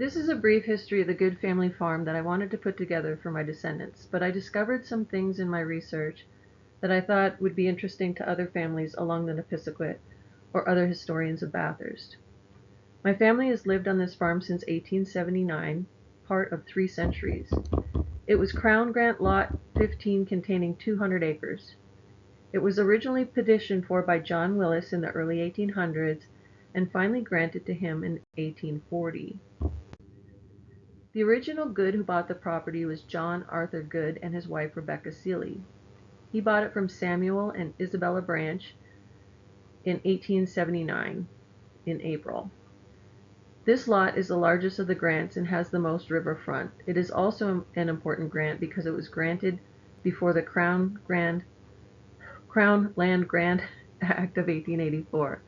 This is a brief history of the Good Family Farm that I wanted to put together for my descendants, but I discovered some things in my research that I thought would be interesting to other families along the Nepisiguit or other historians of Bathurst. My family has lived on this farm since 1879, part of 3 centuries. It was Crown Grant Lot 15 containing 200 acres. It was originally petitioned for by John Willis in the early 1800s and finally granted to him in 1840. The original Good who bought the property was John Arthur Good and his wife Rebecca Seeley. He bought it from Samuel and Isabella Branch in 1879 in April. This lot is the largest of the grants and has the most riverfront. It is also an important grant because it was granted before the Crown Land Grant Act of 1884,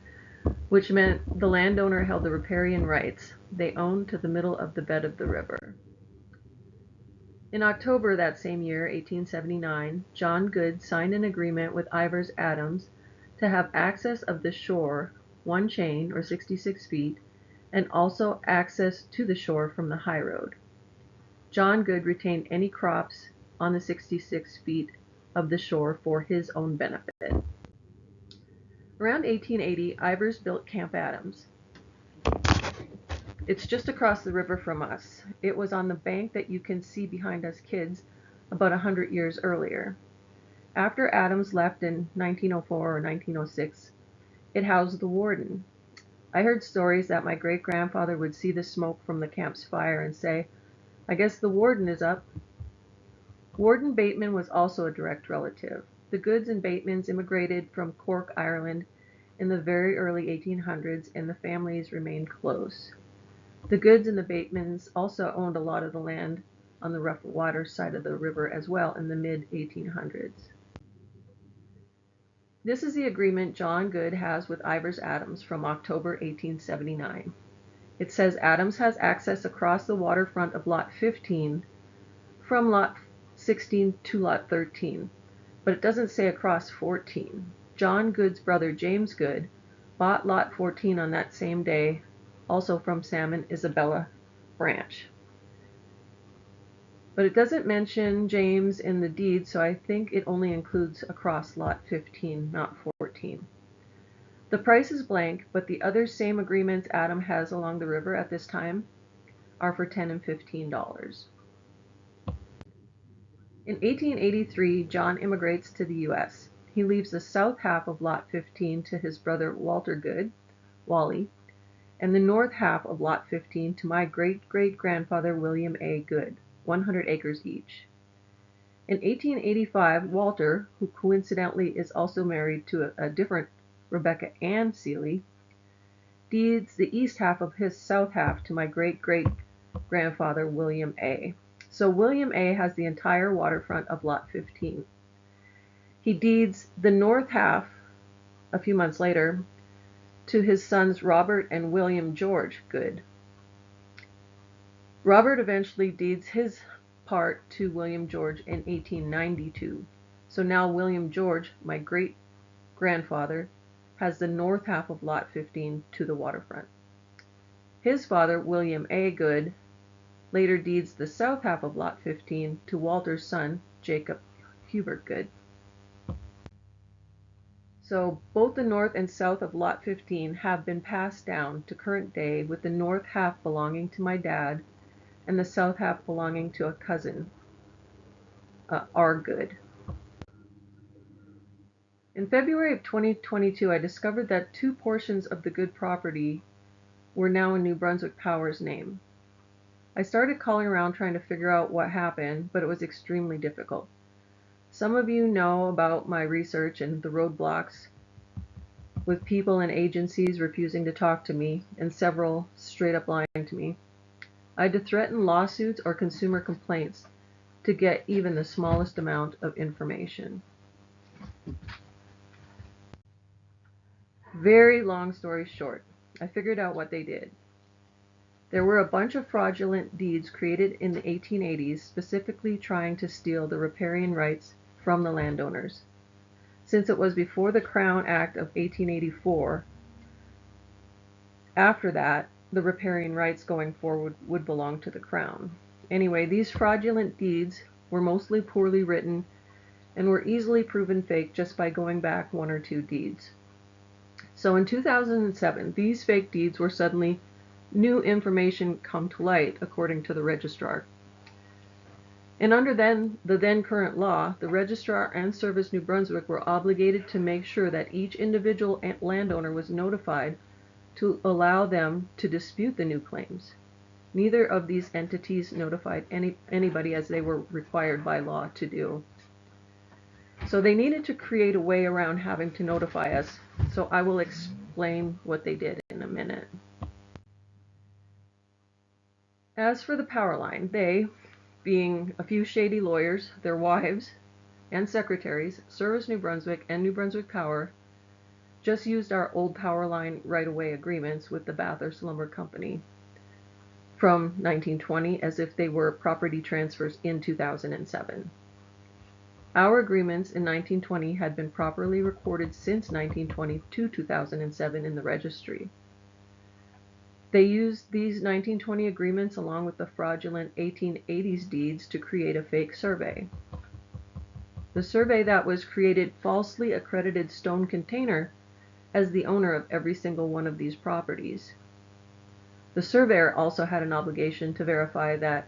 which meant the landowner held the riparian rights they owned to the middle of the bed of the river. In October that same year, 1879, John Good signed an agreement with Ivers Adams to have access of the shore, 1 chain or 66 feet, and also access to the shore from the high road. John Good retained any crops on the 66 feet of the shore for his own benefit. Around 1880, Ivers built Camp Adams. It's just across the river from us. It was on the bank that you can see behind us kids about 100 years earlier. After Adams left in 1904 or 1906, it housed the warden. I heard stories that my great-grandfather would see the smoke from the camp's fire and say, "I guess the warden is up." Warden Bateman was also a direct relative. The Goods and Batemans immigrated from Cork, Ireland in the very early 1800s, and the families remained close. The Goods and the Batemans also owned a lot of the land on the rough water side of the river as well in the mid-1800s. This is the agreement John Good has with Ivers Adams from October 1879. It says Adams has access across the waterfront of Lot 15 from Lot 16 to Lot 13, but it doesn't say across 14. John Good's brother James Good bought Lot 14 on that same day, also from Sam and Isabella Branch. But it doesn't mention James in the deed, so I think it only includes across Lot 15, not 14. The price is blank, but the other same agreements Adam has along the river at this time are for $10 and $15. In 1883, John immigrates to the U.S. He leaves the south half of Lot 15 to his brother Walter Good, Wally, and the north half of Lot 15 to my great-great-grandfather William A. Good, 100 acres each. In 1885, Walter, who coincidentally is also married to a different Rebecca Ann Seeley, deeds the east half of his south half to my great-great-grandfather William A. So William A. has the entire waterfront of Lot 15. He deeds the north half a few months later to his sons Robert and William George Good. Robert eventually deeds his part to William George in 1892. So now William George, my great-grandfather, has the north half of Lot 15 to the waterfront. His father, William A. Good, later deeds the south half of Lot 15 to Walter's son, Jacob Hubert Good. So both the north and south of Lot 15 have been passed down to current day, with the north half belonging to my dad and the south half belonging to a cousin, R. Good. In February of 2022, I discovered that 2 portions of the Good property were now in New Brunswick Power's name. I started calling around trying to figure out what happened, but it was extremely difficult. Some of you know about my research and the roadblocks with people and agencies refusing to talk to me, and several straight up lying to me. I had to threaten lawsuits or consumer complaints to get even the smallest amount of information. Very long story short, I figured out what they did. There were a bunch of fraudulent deeds created in the 1880s specifically trying to steal the riparian rights from the landowners. Since it was before the Crown Act of 1884, after that, the riparian rights going forward would belong to the Crown. Anyway, these fraudulent deeds were mostly poorly written and were easily proven fake just by going back one or two deeds. So in 2007, these fake deeds were suddenly new information come to light, according to the registrar. And under the then current law, the registrar and Service New Brunswick were obligated to make sure that each individual landowner was notified to allow them to dispute the new claims. Neither of these entities notified anybody, as they were required by law to do. So they needed to create a way around having to notify us. So I will explain what they did in a minute. As for the power line, they, being a few shady lawyers, their wives, and secretaries, Service New Brunswick and New Brunswick Power, just used our old power line right-of-way agreements with the Bathurst Lumber Company from 1920 as if they were property transfers in 2007. Our agreements in 1920 had been properly recorded since 1920 to 2007 in the registry. They used these 1920 agreements along with the fraudulent 1880s deeds to create a fake survey. The survey that was created falsely accredited Stone Container as the owner of every single one of these properties. The surveyor also had an obligation to verify that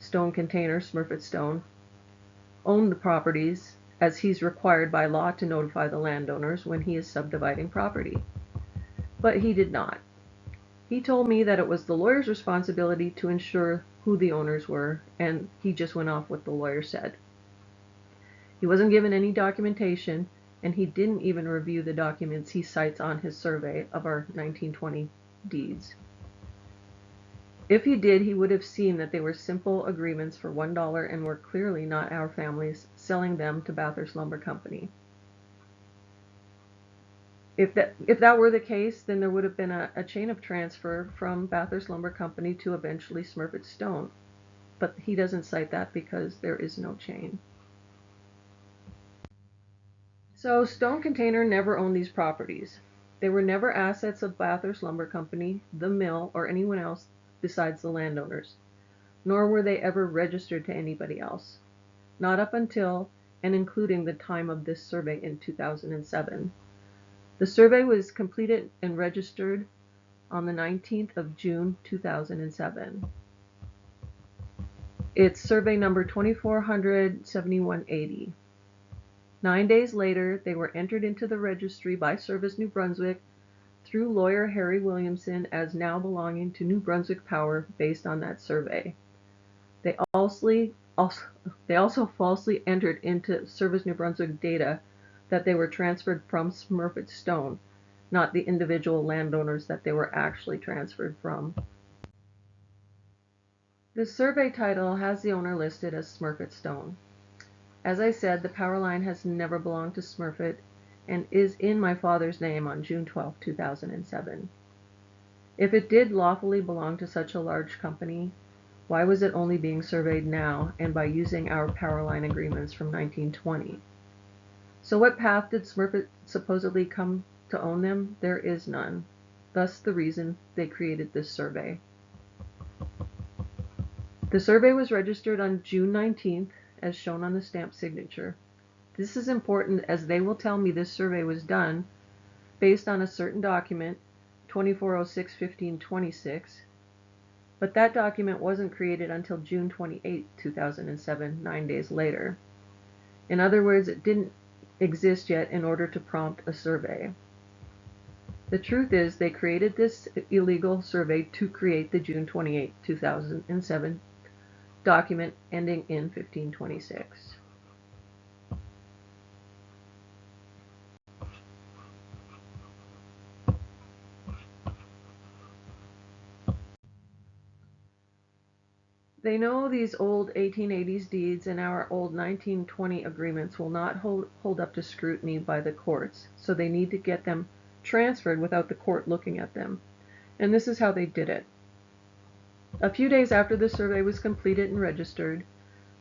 Stone Container, Smurfit Stone, owned the properties, as he's required by law to notify the landowners when he is subdividing property. But he did not. He told me that it was the lawyer's responsibility to ensure who the owners were, and he just went off what the lawyer said. He wasn't given any documentation, and he didn't even review the documents he cites on his survey of our 1920 deeds. If he did, he would have seen that they were simple agreements for $1 and were clearly not our families selling them to Bathurst Lumber Company. If that were the case, then there would have been a chain of transfer from Bathurst Lumber Company to eventually Smurfit Stone. But he doesn't cite that because there is no chain. So Stone Container never owned these properties. They were never assets of Bathurst Lumber Company, the mill, or anyone else besides the landowners. Nor were they ever registered to anybody else. Not up until and including the time of this survey in 2007. The survey was completed and registered on the 19th of June 2007. It's survey number 247180. 9 days later, they were entered into the registry by Service New Brunswick through lawyer Harry Williamson as now belonging to New Brunswick Power based on that survey. They also falsely entered into Service New Brunswick data that they were transferred from Smurfit Stone, not the individual landowners that they were actually transferred from. The survey title has the owner listed as Smurfit Stone. As I said, the power line has never belonged to Smurfit and is in my father's name on June 12, 2007. If it did lawfully belong to such a large company, why was it only being surveyed now and by using our power line agreements from 1920? So what path did Smurfit supposedly come to own them? There is none. Thus the reason they created this survey. The survey was registered on June 19th, as shown on the stamp signature. This is important as they will tell me this survey was done based on a certain document, 2406-1526, but that document wasn't created until June 28, 2007, 9 days later. In other words, it didn't exist yet in order to prompt a survey. The truth is they created this illegal survey to create the June 28, 2007 document ending in 1526. They know these old 1880s deeds and our old 1920 agreements will not hold up to scrutiny by the courts, so they need to get them transferred without the court looking at them. And this is how they did it. A few days after the survey was completed and registered,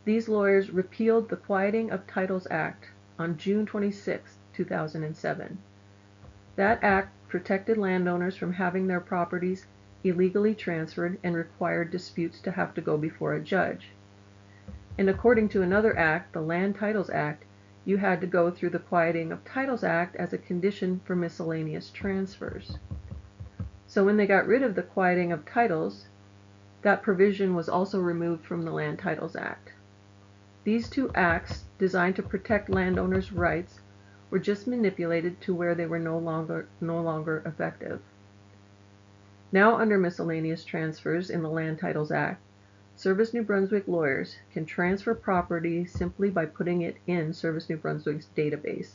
these lawyers repealed the Quieting of Titles Act on June 26, 2007. That act protected landowners from having their properties illegally transferred and required disputes to have to go before a judge. And according to another act, the Land Titles Act, you had to go through the Quieting of Titles Act as a condition for miscellaneous transfers. So when they got rid of the Quieting of Titles, that provision was also removed from the Land Titles Act. These two acts, designed to protect landowners' rights, were just manipulated to where they were no longer effective. Now, under miscellaneous transfers in the Land Titles Act, Service New Brunswick lawyers can transfer property simply by putting it in Service New Brunswick's database,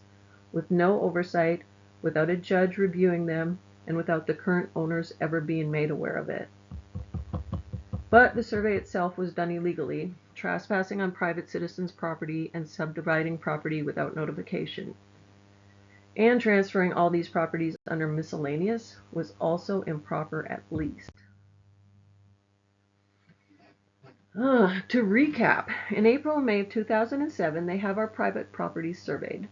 with no oversight, without a judge reviewing them, and without the current owners ever being made aware of it. But the survey itself was done illegally, trespassing on private citizens' property and subdividing property without notification. And transferring all these properties under miscellaneous was also improper at least. To recap, in April and May of 2007, they have our private properties surveyed.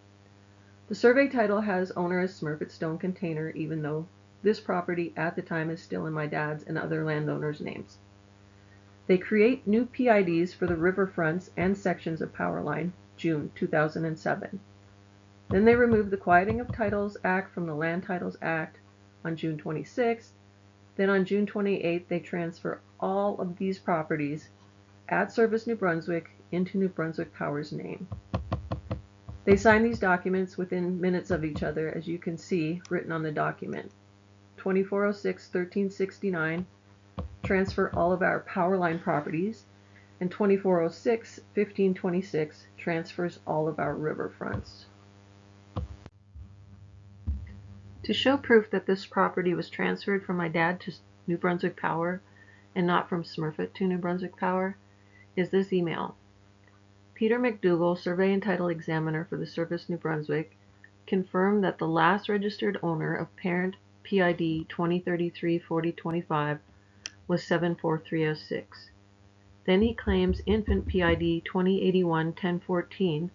The survey title has owner as Smurfit Stone Container, even though this property at the time is still in my dad's and other landowners' names. They create new PIDs for the riverfronts and sections of Powerline, June 2007. Then they remove the Quieting of Titles Act from the Land Titles Act on June 26th. Then on June 28th, they transfer all of these properties at Service New Brunswick into New Brunswick Power's name. They sign these documents within minutes of each other, as you can see written on the document. 2406-1369 transfer all of our Powerline properties, and 2406-1526 transfers all of our riverfronts. To show proof that this property was transferred from my dad to New Brunswick Power and not from Smurfit to New Brunswick Power is this email. Peter McDougall, Survey and Title Examiner for the Service New Brunswick, confirmed that the last registered owner of parent PID 2033-4025 was 74306. Then he claims infant PID 2081-1014,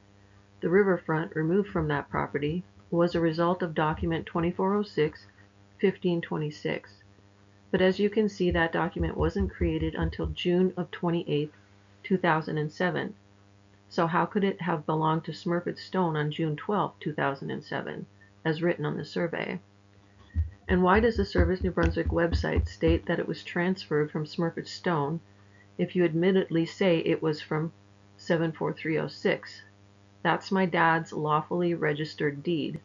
the riverfront removed from that property, was a result of document 2406-1526. But as you can see, that document wasn't created until June of 28th, 2007. So how could it have belonged to Smurfit Stone on June 12, 2007, as written on the survey? And why does the Service New Brunswick website state that it was transferred from Smurfit Stone if you admittedly say it was from 74306? That's my dad's lawfully registered deed.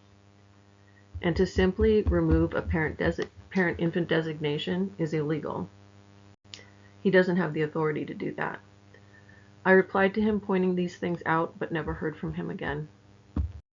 And to simply remove a parent-infant designation is illegal. He doesn't have the authority to do that. I replied to him pointing these things out, but never heard from him again.